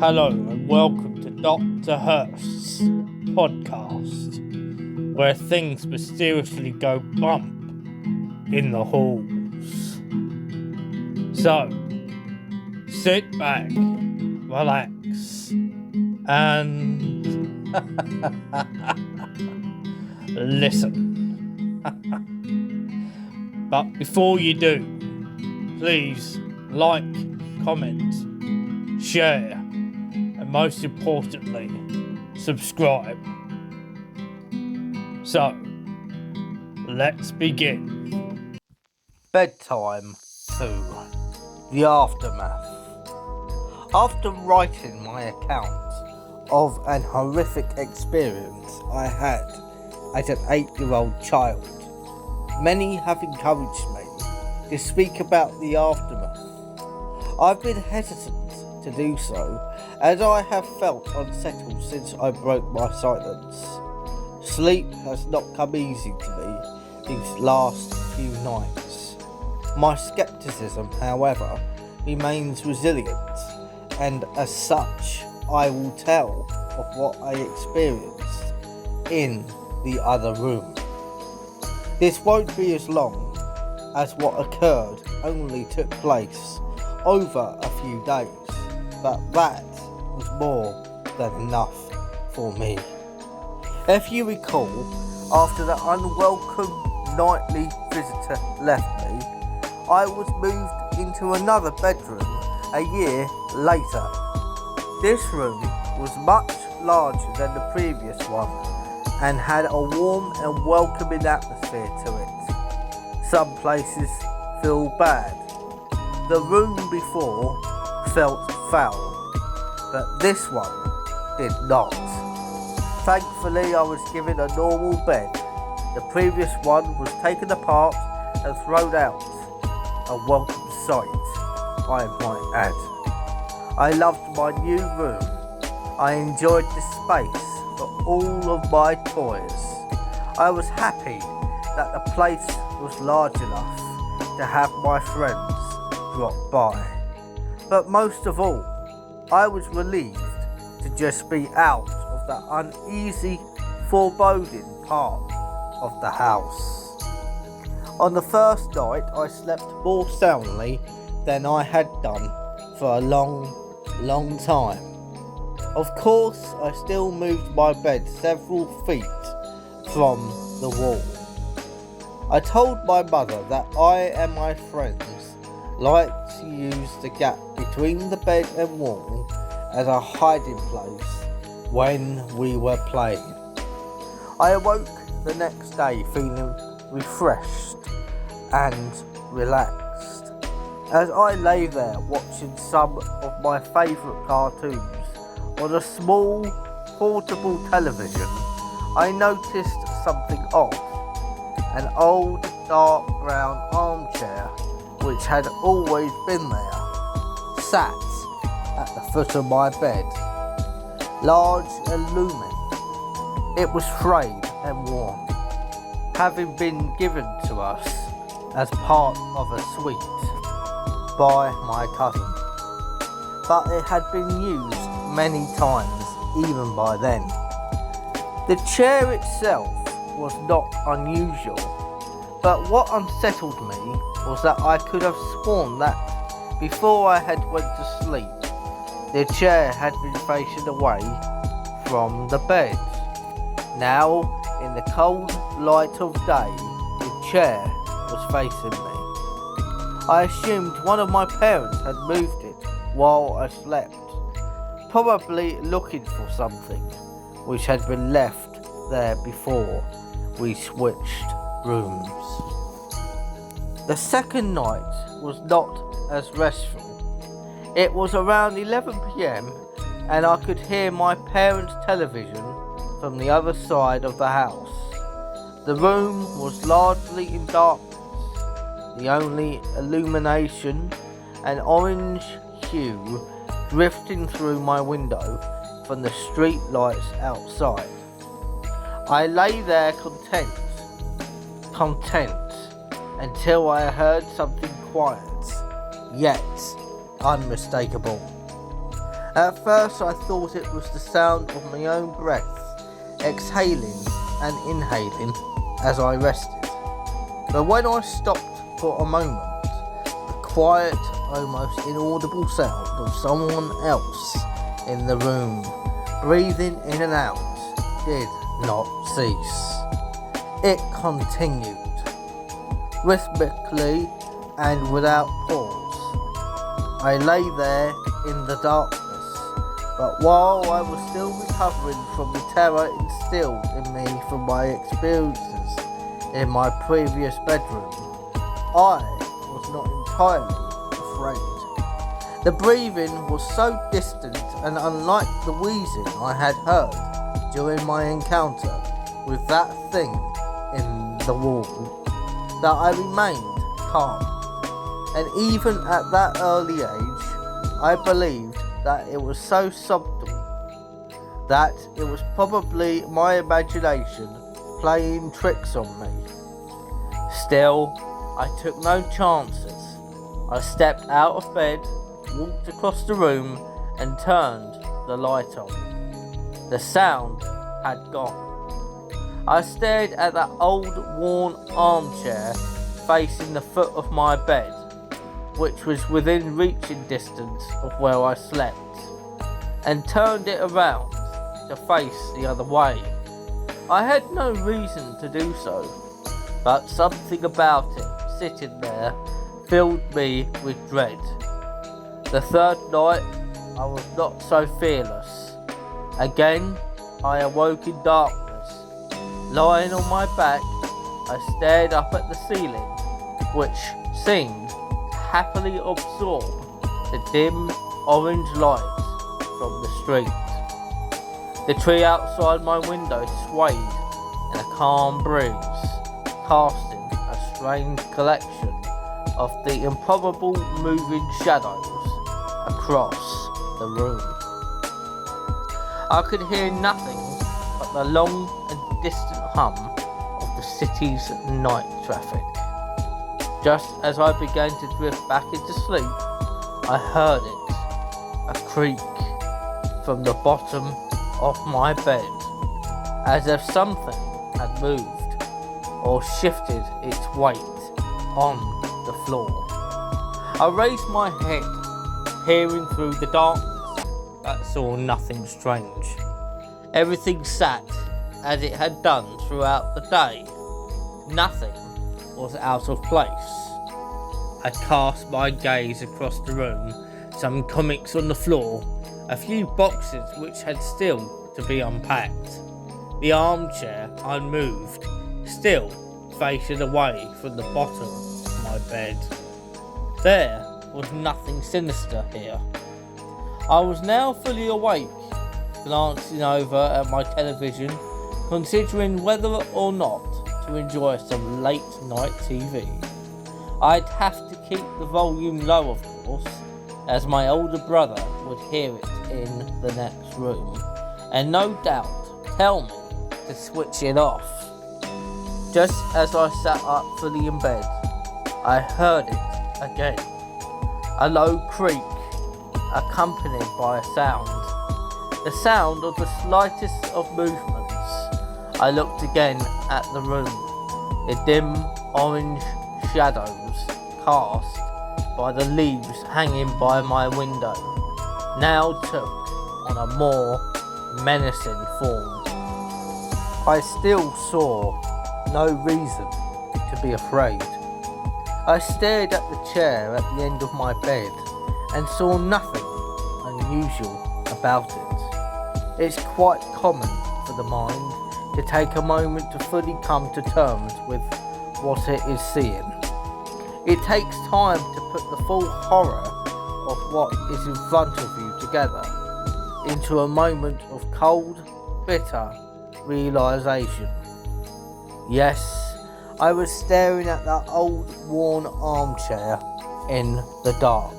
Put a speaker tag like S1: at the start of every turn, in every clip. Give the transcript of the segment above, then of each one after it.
S1: Hello and welcome to Dr. Hursts' podcast, where things mysteriously go bump in the halls. So, sit back, relax, and listen. But before you do, please like, comment, share, and most importantly, subscribe. So, let's begin. Bedtime 2. The Aftermath. After writing my account of an horrific experience I had as an 8-year-old child, many have encouraged me to speak about the aftermath. I've been hesitant to do so, as I have felt unsettled since I broke my silence. Sleep has not come easy to me these last few nights. My skepticism, however, remains resilient, and as such, I will tell of what I experienced in the other room. This won't be as long, as what occurred only took place over a few days, but that was more than enough for me. If you recall, after the unwelcome nightly visitor left me, I was moved into another bedroom a year later. This room was much larger than the previous one and had a warm and welcoming atmosphere to it. Some places feel bad. The room before felt foul, but this one did not. Thankfully, I was given a normal bed. The previous one was taken apart and thrown out. A welcome sight, I might add. I loved my new room. I enjoyed the space for all of my toys. I was happy that the place was large enough to have my friends drop by. But most of all, I was relieved to just be out of the uneasy, foreboding part of the house. On the first night, I slept more soundly than I had done for a long time. Of course, I still moved my bed several feet from the wall. I told my mother that I and my friends liked to use the gap between the bed and wall as a hiding place when we were playing. I awoke the next day feeling refreshed and relaxed. As I lay there watching some of my favourite cartoons on a small portable television, I noticed something odd. An old dark brown armchair, which had always been there, sat at the foot of my bed, large and looming. It was frayed and worn, having been given to us as part of a suite by my cousin, but it had been used many times even by then. The chair itself was not unusual, but what unsettled me was that I could have sworn that before I had went to sleep, the chair had been facing away from the bed. Now, in the cold light of day, the chair was facing me. I assumed one of my parents had moved it while I slept, probably looking for something which had been left there before we switched rooms. The second night was not as restful. It was around 11 p.m. and I could hear my parents' television from the other side of the house. The room was largely in darkness. The only illumination, an orange hue drifting through my window from the street lights outside. I lay there content, until I heard something quiet, yet unmistakable. At first I thought it was the sound of my own breath, exhaling and inhaling as I rested. But when I stopped for a moment, the quiet, almost inaudible sound of someone else in the room, breathing in and out, did not cease. It continued, rhythmically and without pause. I lay there in the darkness, but while I was still recovering from the terror instilled in me from my experiences in my previous bedroom, I was not entirely afraid. The breathing was so distant and unlike the wheezing I had heard during my encounter with that thing in the wall that I remained calm. And even at that early age, I believed that it was so subtle that it was probably my imagination playing tricks on me. Still, I took no chances. I stepped out of bed, walked across the room and turned the light on. The sound had gone. I stared at that old worn armchair facing the foot of my bed, which was within reaching distance of where I slept, and turned it around to face the other way. I had no reason to do so, but something about it sitting there filled me with dread. The third night, I was not so fearless. Again, I awoke in darkness. Lying on my back, I stared up at the ceiling, which seemed to happily absorb the dim orange light from the street. The tree outside my window swayed in a calm breeze, casting a strange collection of the improbable moving shadows across the room. I could hear nothing but the long and distant hum of the city's night traffic. Just as I began to drift back into sleep, I heard it, a creak from the bottom of my bed, as if something had moved or shifted its weight on the floor. I raised my head, peering through the darkness, but saw nothing strange. Everything sat as it had done throughout the day. Nothing was out of place. I cast my gaze across the room, some comics on the floor, a few boxes which had still to be unpacked. The armchair, unmoved, still facing away from the bottom of my bed. There was nothing sinister here. I was now fully awake, glancing over at my television, considering whether or not to enjoy some late night TV. I'd have to keep the volume low, of course, as my older brother would hear it in the next room, and no doubt tell me to switch it off. Just as I sat up fully in bed, I heard it again. A low creak, accompanied by a sound. The sound of the slightest of movements. I looked again at the room. The dim orange shadows cast by the leaves hanging by my window now took on a more menacing form. I still saw no reason to be afraid. I stared at the chair at the end of my bed and saw nothing unusual about it. It's quite common for the mind to take a moment to fully come to terms with what it is seeing. It takes time to put the full horror of what is in front of you together into a moment of cold, bitter realization. Yes, I was staring at that old worn armchair in the dark.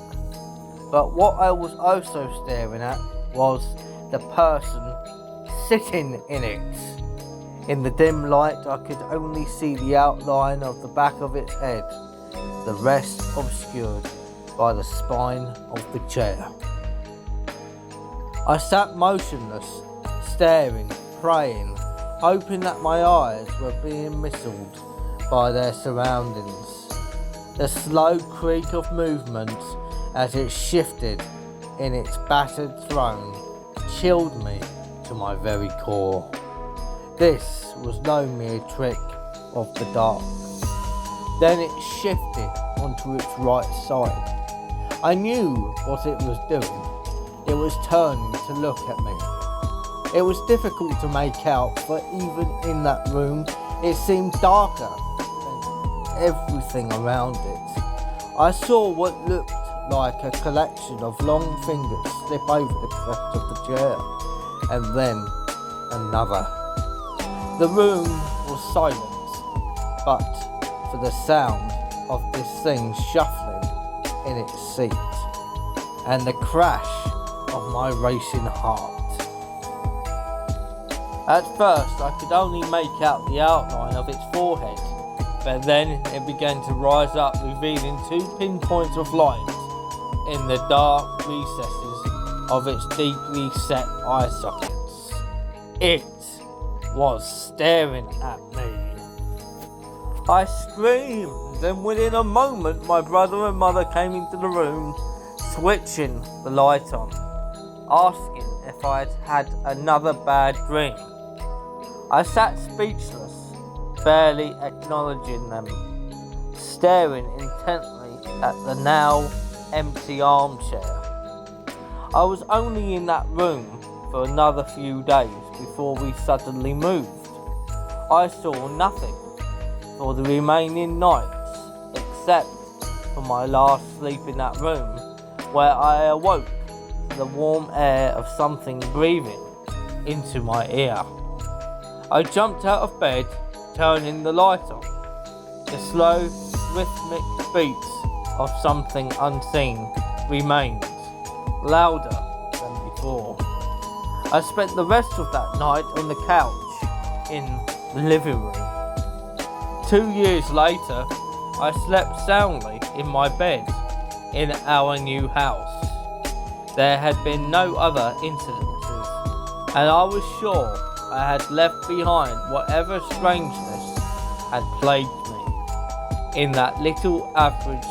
S1: But what I was also staring at was the person sitting in it. In the dim light, I could only see the outline of the back of its head, the rest obscured by the spine of the chair. I sat motionless, staring, praying, hoping that my eyes were being misled by their surroundings. The slow creak of movement as it shifted in its battered throne chilled me to my very core. This was no mere trick of the dark. Then it shifted onto its right side. I knew what it was doing. It was turning to look at me. It was difficult to make out, for even in that room, it seemed darker than everything around it. I saw what looked like a collection of long fingers slip over the crest of the chair, and then another. The room was silent, but for the sound of this thing shuffling in its seat, and the crash of my racing heart. At first I could only make out the outline of its forehead, but then it began to rise up, revealing 2 pinpoints of light in the dark recesses of its deeply set eye sockets. It was staring at me. I screamed, and within a moment my brother and mother came into the room, switching the light on, asking if I had had another bad dream. I sat speechless, barely acknowledging them, staring intently at the now empty armchair. I was only in that room for another few days before we suddenly moved. I saw nothing for the remaining nights except for my last sleep in that room, where I awoke to the warm air of something breathing into my ear. I jumped out of bed, turning the light on. The slow, rhythmic beats of something unseen remained, louder than before. I spent the rest of that night on the couch in the living room. 2 years later, I slept soundly in my bed in our new house. There had been no other incidences, and I was sure I had left behind whatever strangeness had plagued me in that little average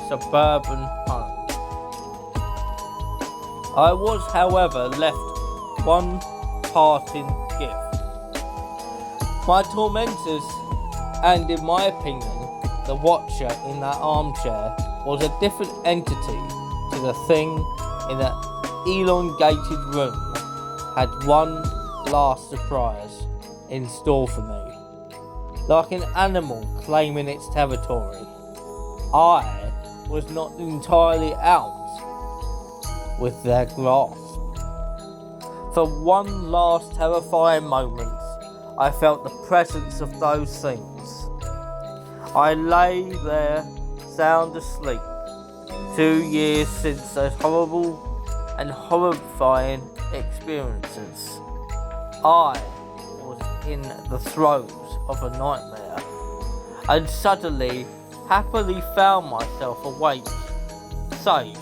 S1: suburban home. I was, however, left one parting gift. My tormentors, and in my opinion, the watcher in that armchair, was a different entity to the thing in that elongated room, had one last surprise in store for me. Like an animal claiming its territory, I was not entirely out with their grasp. For one last terrifying moment, I felt the presence of those things. I lay there sound asleep, 2 years since those horrible and horrifying experiences. I was in the throes of a nightmare, and suddenly happily found myself awake, safe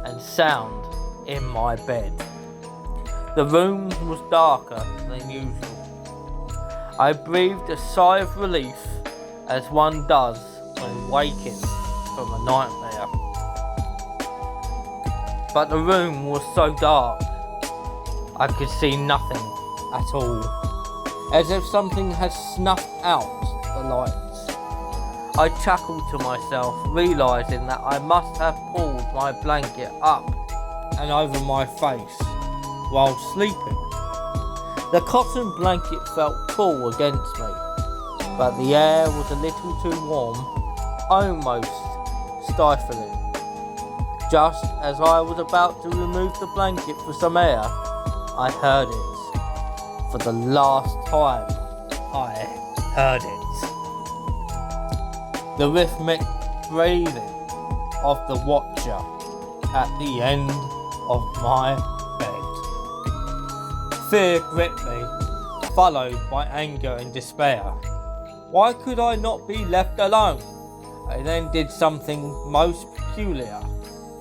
S1: and sound in my bed. The room was darker than usual. I breathed a sigh of relief, as one does when waking from a nightmare. But the room was so dark, I could see nothing at all, as if something had snuffed out the lights. I chuckled to myself, realising that I must have pulled my blanket up and over my face while sleeping. The cotton blanket felt cool against me, but the air was a little too warm, almost stifling. Just as I was about to remove the blanket for some air, I heard it. For the last time, I heard it. The rhythmic breathing of the watcher at the end of my bed. Fear gripped me, followed by anger and despair. Why could I not be left alone? I then did something most peculiar.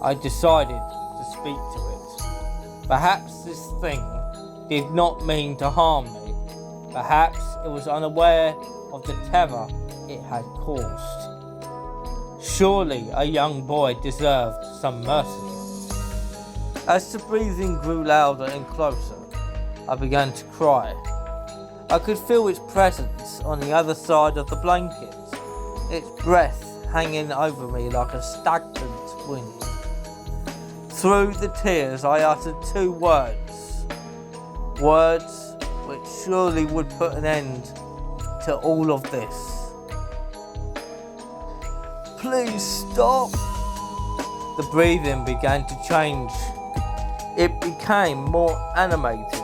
S1: I decided to speak to it. Perhaps this thing did not mean to harm me. Perhaps it was unaware of the terror it had caused. Surely a young boy deserved some mercy. As the breathing grew louder and closer, I began to cry. I could feel its presence on the other side of the blanket, its breath hanging over me like a stagnant wind. Through the tears I uttered 2 words, words which surely would put an end to all of this. Please stop. The breathing began to change. It became more animated,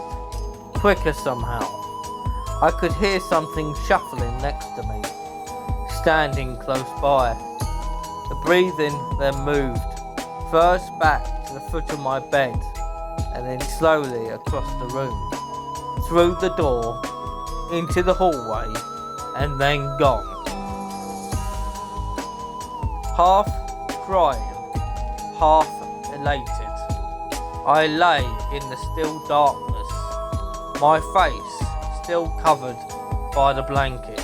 S1: quicker somehow. I could hear something shuffling next to me, standing close by. The breathing then moved, first back to the foot of my bed, and then slowly across the room, through the door, into the hallway, and then gone. Half crying, half elated, I lay in the still darkness, my face still covered by the blanket.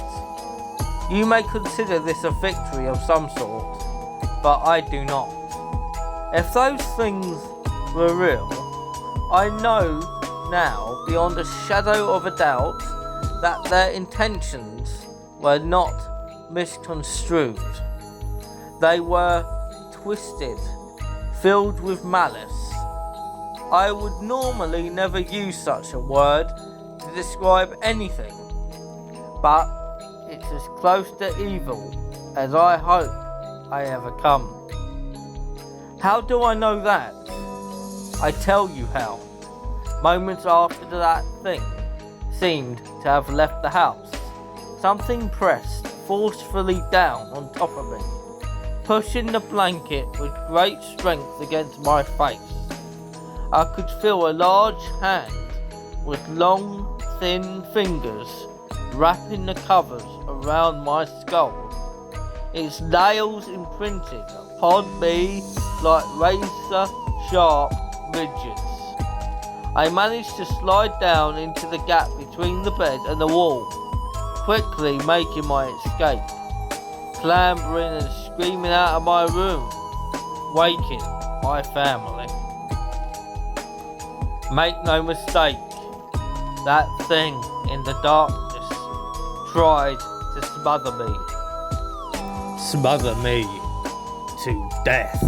S1: You may consider this a victory of some sort, but I do not. If those things were real, I know now beyond a shadow of a doubt that their intentions were not misconstrued. They were twisted, filled with malice. I would normally never use such a word to describe anything, but it's as close to evil as I hope I ever come. How do I know that? I tell you how. Moments after that thing seemed to have left the house, something pressed forcefully down on top of me, pushing the blanket with great strength against my face. I could feel a large hand with long, thin fingers wrapping the covers around my skull, its nails imprinted upon me like razor-sharp ridges. I managed to slide down into the gap between the bed and the wall, quickly making my escape, clambering and screaming out of my room, waking my family. Make no mistake, that thing in the darkness tried to smother me to death.